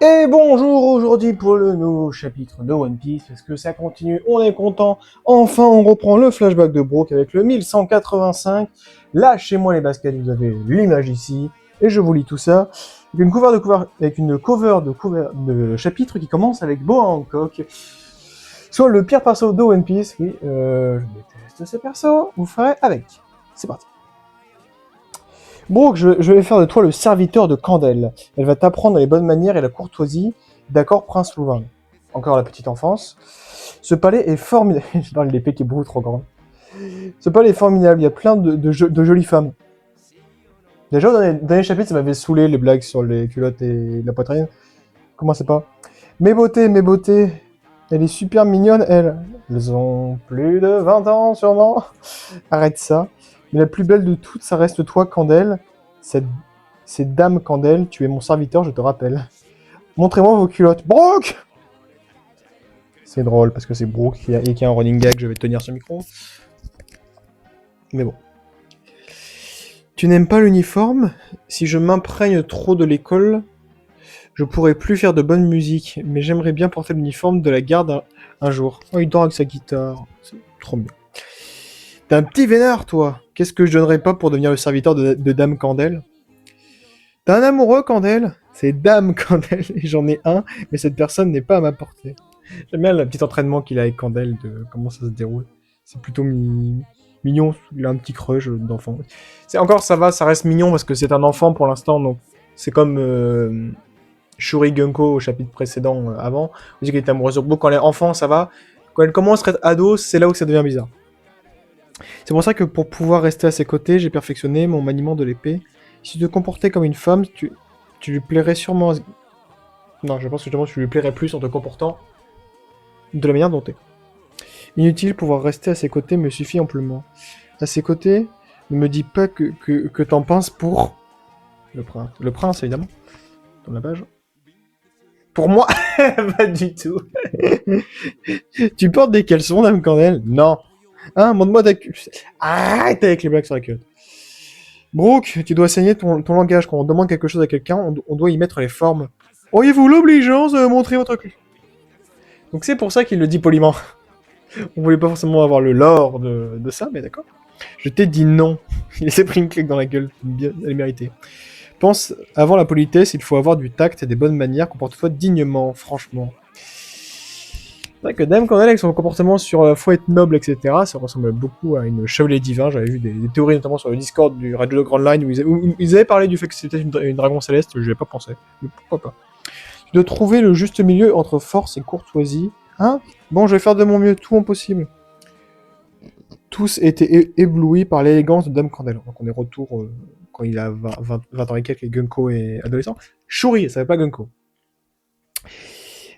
Et bonjour aujourd'hui pour le nouveau chapitre de One Piece, parce que ça continue, on est content. Enfin, on reprend le flashback de Brook avec le 1185. Lâchez-moi les baskets, vous avez l'image ici, et je vous lis tout ça. Avec une cover de chapitre qui commence avec Boa Hancock. Soit le pire perso de One Piece, oui, je déteste ces persos, vous ferez avec. C'est parti. Brooke, je vais faire de toi le serviteur de Candelle. Elle va t'apprendre les bonnes manières et la courtoisie. D'accord, Prince Louvain. Encore la petite enfance. Ce palais est formidable. Je parle de l'épée qui est beaucoup trop grande. Ce palais est formidable. Il y a plein de jolies femmes. Déjà, dans les derniers chapitres, ça m'avait saoulé les blagues sur les culottes et la poitrine. Comment c'est pas mes beautés. Elle est super mignonne, elle. Elles ont plus de 20 ans, sûrement. Arrête ça. Mais la plus belle de toutes, ça reste toi, Candelle. Cette, cette dame Candelle, tu es mon serviteur, je te rappelle. Montrez-moi vos culottes. Brooke. C'est drôle, parce que c'est Brooke et qu'il y a un running gag, je vais tenir ce micro. Mais bon. Tu n'aimes pas l'uniforme? Si je m'imprègne trop de l'école, je pourrais plus faire de bonne musique, mais j'aimerais bien porter l'uniforme de la garde un jour. Oh, il dort avec sa guitare. C'est trop bien. T'es un petit vénard, toi. Qu'est-ce que je donnerais pas pour devenir le serviteur de Dame Candelle? T'as un amoureux, Candelle? C'est Dame Candelle, et j'en ai un, mais cette personne n'est pas à ma portée. J'aime bien le petit entraînement qu'il a avec Candelle, de comment ça se déroule. C'est plutôt mignon, il a un petit crush d'enfant. C'est encore, ça va, ça reste mignon, parce que c'est un enfant pour l'instant, donc c'est comme Shuri Gunko au chapitre précédent avant. On dit qu'elle était amoureuse de Brooke quand elle est enfant, ça va. Quand elle commence à être ado, c'est là où ça devient bizarre. C'est pour ça que pour pouvoir rester à ses côtés, j'ai perfectionné mon maniement de l'épée. Si tu te comportais comme une femme, tu lui plairais sûrement... Non, je pense que justement tu lui plairais plus en te comportant de la manière dont t'es. Inutile, pouvoir rester à ses côtés me suffit amplement. À ses côtés, ne me dis pas que t'en penses pour... Le prince. Le prince, évidemment. Dans la page. Pour moi, pas du tout. Tu portes des caleçons, Dame Candelle? Non. Hein, montre-moi ta queue. Arrête avec les blagues sur la queue. Brooke, tu dois saigner ton langage. Quand on demande quelque chose à quelqu'un, on doit y mettre les formes. Auriez-vous l'obligeance de montrer votre queue? Donc c'est pour ça qu'il le dit poliment. On voulait pas forcément avoir le lore de ça, mais d'accord. Je t'ai dit non. Il s'est pris une claque dans la gueule. Bien, elle est méritée. Pense, avant la politesse, il faut avoir du tact et des bonnes manières. Comporte-toi dignement, franchement. C'est vrai que Dame Candelle, avec son comportement sur faut être noble, etc., ça ressemble beaucoup à une chevalier divin. J'avais vu des théories, notamment sur le Discord du Radio de Grand Line, où ils avaient parlé du fait que c'était une dragon céleste. Je n'y ai pas pensé. Mais pourquoi pas? Tu dois trouver le juste milieu entre force et courtoisie. Hein? Bon, je vais faire de mon mieux, tout mon possible. Tous étaient éblouis par l'élégance de Dame Candelle. Donc on est retour quand il a 20 ans et quelques, et Gunko est adolescent. Shuri, ça s'appelle pas Gunko.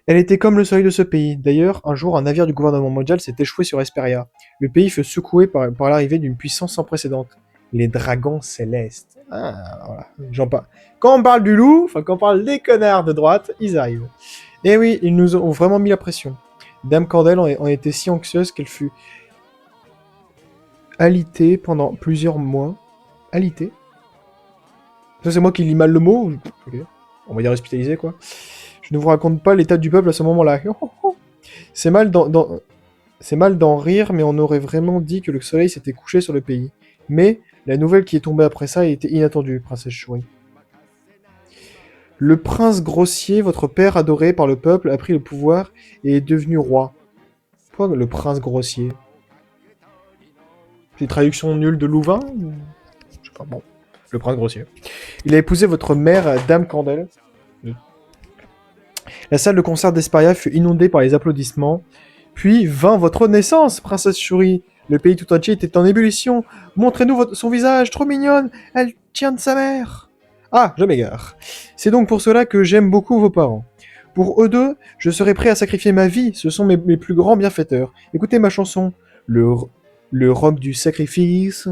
Elle était comme le soleil de ce pays. D'ailleurs, un jour, un navire du gouvernement mondial s'est échoué sur Esperia. Le pays fut secoué par l'arrivée d'une puissance sans précédent. Les dragons célestes. Ah, voilà. J'en parle. Quand on parle du loup, enfin quand on parle des connards de droite, ils arrivent. Et oui, ils nous ont vraiment mis la pression. Dame Candelle en était si anxieuse qu'elle fut alitée pendant plusieurs mois. Alitée? Ça, c'est moi qui lis mal le mot? Ok. On va dire hospitalisé, quoi. Je ne vous raconte pas l'état du peuple à ce moment-là. C'est mal d'en rire, mais on aurait vraiment dit que le soleil s'était couché sur le pays. Mais la nouvelle qui est tombée après ça était inattendue, princesse Shuri. Le prince grossier, votre père adoré par le peuple, a pris le pouvoir et est devenu roi. Pourquoi le prince grossier? C'est une traduction nulle de Louvain? Je sais pas, bon. Le prince grossier. Il a épousé votre mère, Dame Candelle. La salle de concert d'Esperia fut inondée par les applaudissements. Puis vint votre naissance, princesse Shuri. Le pays tout entier était en ébullition. Montrez-nous son visage, trop mignonne. Elle tient de sa mère. Ah, je m'égare. C'est donc pour cela que j'aime beaucoup vos parents. Pour eux deux, je serais prêt à sacrifier ma vie. Ce sont mes plus grands bienfaiteurs. Écoutez ma chanson. Le rock du sacrifice.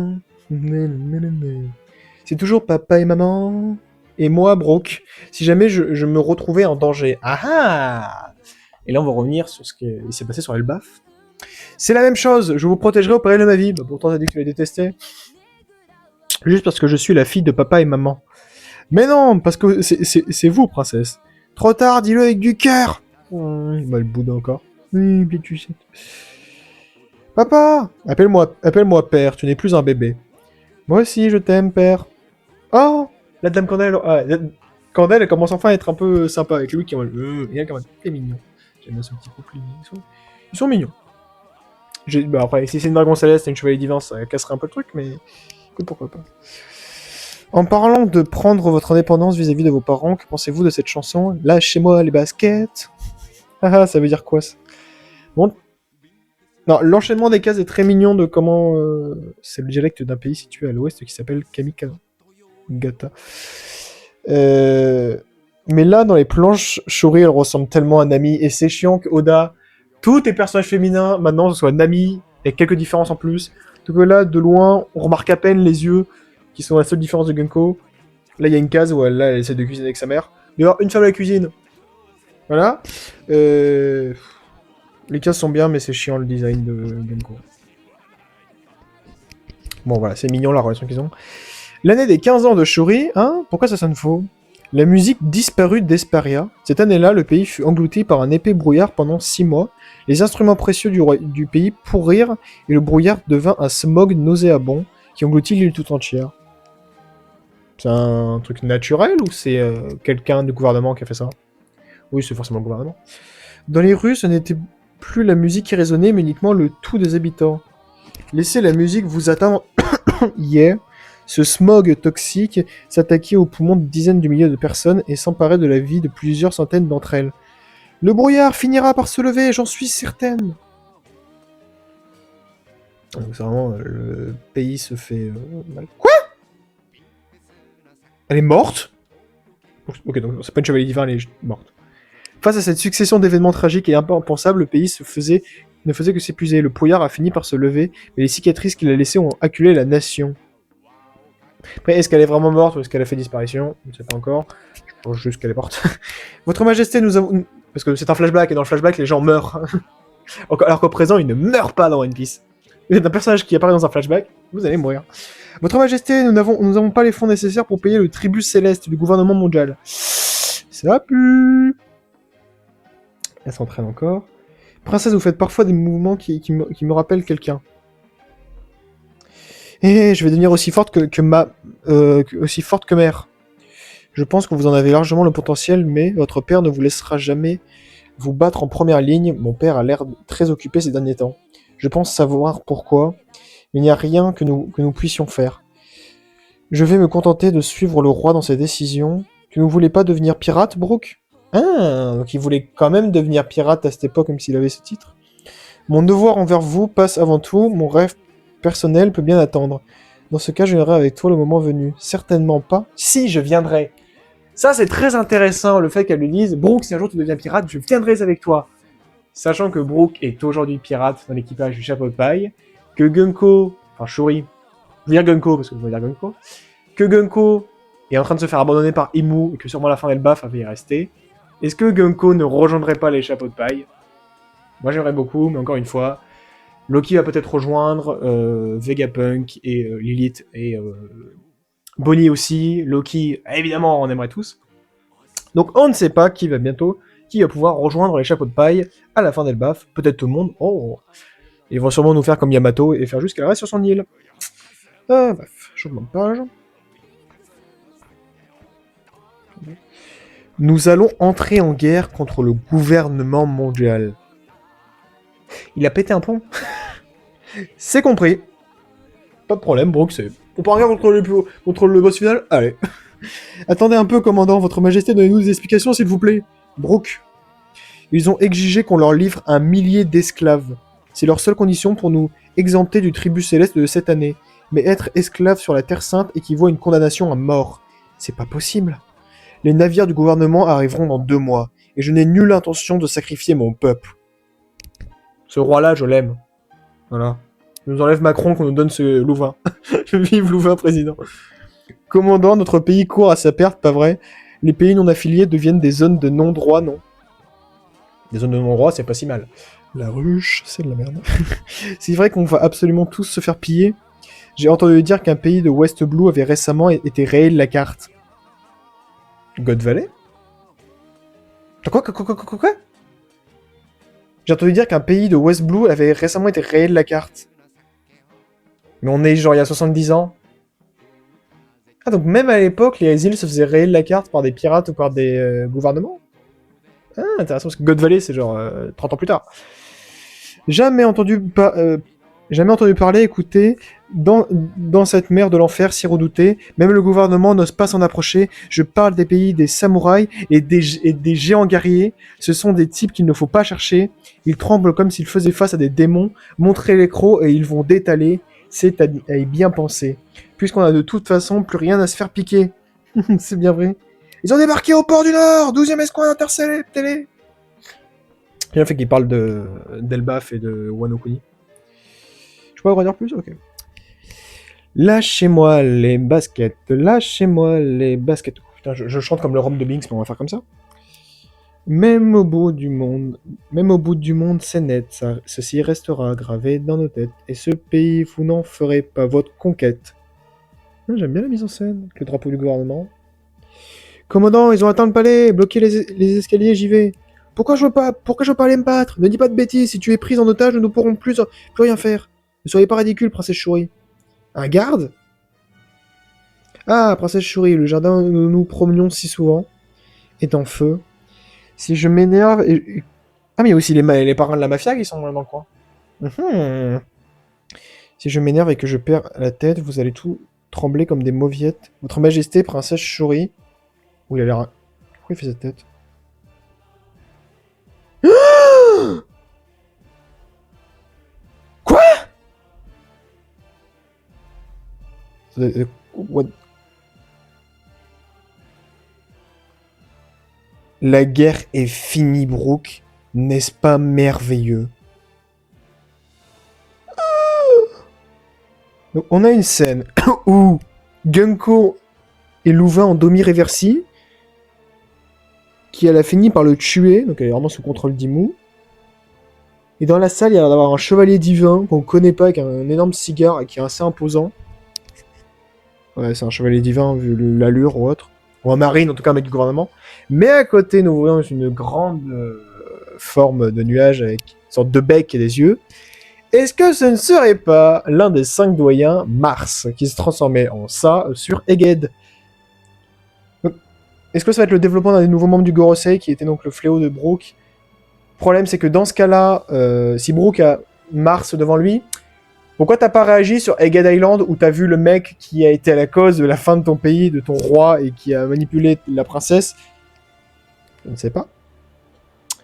C'est toujours papa et maman. Et moi, Brooke, si jamais je me retrouvais en danger. Ah ah! Et là, on va revenir sur ce qui s'est passé sur Elbaf. C'est la même chose, je vous protégerai au péril de ma vie. Bah, pourtant, t'as dit que tu les détestais. Juste parce que je suis la fille de papa et maman. Mais non, parce que c'est vous, princesse. Trop tard, dis-le avec du cœur. Il m'a le boudin encore. Oui, puis tu sais. Papa, appelle-moi père, tu n'es plus un bébé. Moi aussi, je t'aime, père. Oh, la dame Candelle. Candelle, elle commence enfin à être un peu sympa avec lui qui est en mode, il est quand même très mignon. J'aime bien ce petit couple. Ils sont mignons. Bah après, si c'est une dragon céleste et une chevalier divin, ça casserait un peu le truc, mais écoute, pourquoi pas. En parlant de prendre votre indépendance vis-à-vis de vos parents, que pensez-vous de cette chanson? Lâchez-moi les baskets. Ah, ça veut dire quoi ça? Bon. Non, l'enchaînement des cases est très mignon de comment c'est le dialecte d'un pays situé à l'ouest qui s'appelle Kamikagata. Mais là, dans les planches, Shuri, elle ressemble tellement à Nami, et c'est chiant que Oda, tous tes personnages féminins, maintenant, ce soit Nami, et quelques différences en plus. Donc là, de loin, on remarque à peine les yeux, qui sont la seule différence de Gunko. Là, il y a une case où elle essaie de cuisiner avec sa mère. D'ailleurs, une femme à la cuisine. Voilà. Les cases sont bien, mais c'est chiant le design de Gunko. Bon, voilà, c'est mignon la relation qu'ils ont. L'année des 15 ans de Shuri, hein? Pourquoi ça sonne faux? La musique disparut d'Esparia. Cette année-là, le pays fut englouti par un épais brouillard pendant 6 mois. Les instruments précieux du pays pourrirent et le brouillard devint un smog nauséabond qui engloutit l'île tout entière. C'est un truc naturel ou c'est quelqu'un du gouvernement qui a fait ça? Oui, c'est forcément le gouvernement. Dans les rues, ce n'était plus la musique qui résonnait, mais uniquement le tout des habitants. Laissez la musique vous atteindre hier. Ce smog toxique s'attaquait aux poumons de dizaines de milliers de personnes et s'emparait de la vie de plusieurs centaines d'entre elles. Le brouillard finira par se lever, j'en suis certaine. Donc c'est vraiment le pays se fait mal. Quoi? Elle est morte? Ok, donc c'est pas une chevalier divin, elle est morte. Face à cette succession d'événements tragiques et impensables, le pays ne faisait que s'épuiser. Le brouillard a fini par se lever, mais les cicatrices qu'il a laissées ont acculé la nation. Après, est-ce qu'elle est vraiment morte ou est-ce qu'elle a fait disparition? Je ne sais pas encore. Je pense juste qu'elle est morte. Votre Majesté, nous avons... Parce que c'est un flashback, et dans le flashback, les gens meurent. Alors qu'au présent, ils ne meurent pas dans One Piece. Vous êtes un personnage qui apparaît dans un flashback, vous allez mourir. Votre Majesté, nous n'avons pas les fonds nécessaires pour payer le tribut céleste du gouvernement mondial. Ça pue. Elle s'entraîne encore. Princesse, vous faites parfois des mouvements qui me rappellent quelqu'un. Et je vais devenir aussi forte aussi forte que mère. Je pense que vous en avez largement le potentiel, mais votre père ne vous laissera jamais vous battre en première ligne. Mon père a l'air très occupé ces derniers temps. Je pense savoir pourquoi. Il n'y a rien que nous puissions faire. Je vais me contenter de suivre le roi dans ses décisions. Tu ne voulais pas devenir pirate, Brooke? Ah, donc il voulait quand même devenir pirate à cette époque, même s'il avait ce titre. Mon devoir envers vous passe avant tout. Mon rêve personnel peut bien attendre. Dans ce cas, je viendrai avec toi le moment venu. Certainement pas. Si, je viendrai. Ça, c'est très intéressant, le fait qu'elle lui dise « Brooke, si un jour tu deviens pirate, je viendrai avec toi ». Sachant que Brooke est aujourd'hui pirate dans l'équipage du chapeau de paille, que Gunko, enfin Shuri, je veux dire Gunko parce que je veux dire Gunko, que Gunko est en train de se faire abandonner par Imu et que sûrement à la fin Elbaf va y rester. Est-ce que Gunko ne rejoindrait pas les chapeaux de paille? Moi j'aimerais beaucoup, mais encore une fois, Loki va peut-être rejoindre Vegapunk et Lilith et Bonnie aussi, Loki, évidemment, on aimerait tous. Donc on ne sait pas qui va pouvoir rejoindre les chapeaux de paille à la fin d'Elbaf. Peut-être tout le monde. Oh, ils vont sûrement nous faire comme Yamato et faire juste qu'elle reste sur son île. Bref, changement de page. Nous allons entrer en guerre contre le gouvernement mondial. Il a pété un plomb. C'est compris. Pas de problème, Brooke, c'est... On part en guerre contre le boss final? Allez. Attendez un peu, commandant, votre majesté, donnez-nous des explications, s'il vous plaît. Brooke. Ils ont exigé qu'on leur livre 1 millier d'esclaves. C'est leur seule condition pour nous exempter du tribut céleste de cette année. Mais être esclave sur la Terre Sainte équivaut à une condamnation à mort. C'est pas possible. Les navires du gouvernement arriveront dans 2 mois, et je n'ai nulle intention de sacrifier mon peuple. Ce roi-là, je l'aime. Voilà. Il nous enlève Macron, qu'on nous donne ce Louvain. Vive Louvain, président. Commandant, notre pays court à sa perte, pas vrai? Les pays non affiliés deviennent des zones de non-droit, non? Des zones de non-droit, c'est pas si mal. La ruche, c'est de la merde. C'est vrai qu'on va absolument tous se faire piller. J'ai entendu dire qu'un pays de West Blue avait récemment été rayé de la carte. God Valley? Quoi? J'ai entendu dire qu'un pays de West Blue avait récemment été rayé de la carte. Mais on est genre il y a 70 ans. Ah, donc même à l'époque, les îles se faisaient rayer de la carte par des pirates ou par des gouvernements? Ah, intéressant, parce que God Valley, c'est genre 30 ans plus tard. Jamais entendu, jamais entendu parler, écoutez, dans cette mer de l'enfer si redoutée, même le gouvernement n'ose pas s'en approcher. Je parle des pays des samouraïs et des géants guerriers. Ce sont des types qu'il ne faut pas chercher. Ils tremblent comme s'ils faisaient face à des démons. Montrez les crocs et ils vont détaler. C'est à y bien penser. Puisqu'on a de toute façon plus rien à se faire piquer. C'est bien vrai. Ils ont débarqué au port du Nord, 12e escouade interstellée. J'ai bien fait qu'il parle d'Elbaf et de Wano Kuni. Je peux pas en dire plus? Ok. Lâchez-moi les baskets, lâchez-moi les baskets. Putain, je chante comme le Rome de Binks, mais on va faire comme ça. Même au bout du monde, c'est net, ça, ceci restera gravé dans nos têtes. Et ce pays, vous n'en ferez pas votre conquête. J'aime bien la mise en scène, avec le drapeau du gouvernement. Commandant, ils ont atteint le palais, bloqué les escaliers, j'y vais. Pourquoi je veux pas aller me battre? Ne dis pas de bêtises, si tu es prise en otage, nous ne pourrons plus rien faire. Ne soyez pas ridicule, princesse Shuri. Un garde? Ah, princesse Shuri, le jardin où nous nous promenions si souvent est en feu. Si je m'énerve Ah, mais il y a aussi les parrains de la mafia qui sont dans le coin. Si je m'énerve et que je perds la tête, vous allez tout trembler comme des mauviettes. Votre majesté, princesse Shuri... Où il a l'air... Pourquoi il fait cette tête? Quoi? What? La guerre est finie, Brooke. N'est-ce pas merveilleux? Donc, on a une scène où Gunko et Louvain en demi-réversi, qui elle a fini par le tuer, donc elle est vraiment sous contrôle d'Imu. Et dans la salle, il y a l'air d'avoir un chevalier divin qu'on connaît pas, avec un énorme cigare et qui est assez imposant. Ouais, c'est un chevalier divin vu l'allure ou autre. Ou un marine, en tout cas un mec du gouvernement. Mais à côté, nous voyons une grande forme de nuage avec une sorte de bec et des yeux. Est-ce que ce ne serait pas l'un des 5 doyens, Mars, qui se transformait en ça sur Eged? Est-ce que ça va être le développement d'un des nouveaux membres du Gorosei, qui était donc le fléau de Brooke? Le problème, c'est que dans ce cas-là, si Brooke a Mars devant lui, pourquoi t'as pas réagi sur Eged Island où t'as vu le mec qui a été à la cause de la fin de ton pays, de ton roi, et qui a manipulé la princesse? Je ne sais pas.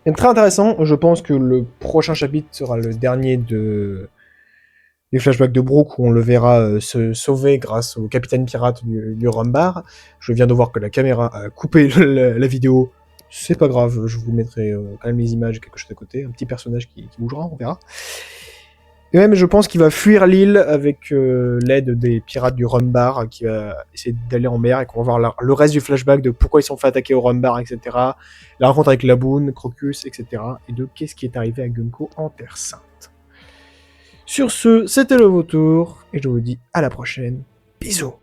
C'est très intéressant. Je pense que le prochain chapitre sera le dernier des flashbacks de Brooke, où on le verra se sauver grâce au capitaine pirate du Rumbar. Je viens de voir que la caméra a coupé la vidéo. C'est pas grave, je vous mettrai quand même les images, quelque chose à côté. Un petit personnage qui bougera, on verra. Et même, je pense qu'il va fuir l'île avec l'aide des pirates du Rumbar, qui va essayer d'aller en mer, et qu'on va voir le reste du flashback de pourquoi ils sont fait attaquer au Rumbar, etc. La rencontre avec Laboon, Crocus, etc. Et de qu'est-ce qui est arrivé à Gunko en Terre Sainte. Sur ce, c'était le vautour, et je vous dis à la prochaine. Bisous.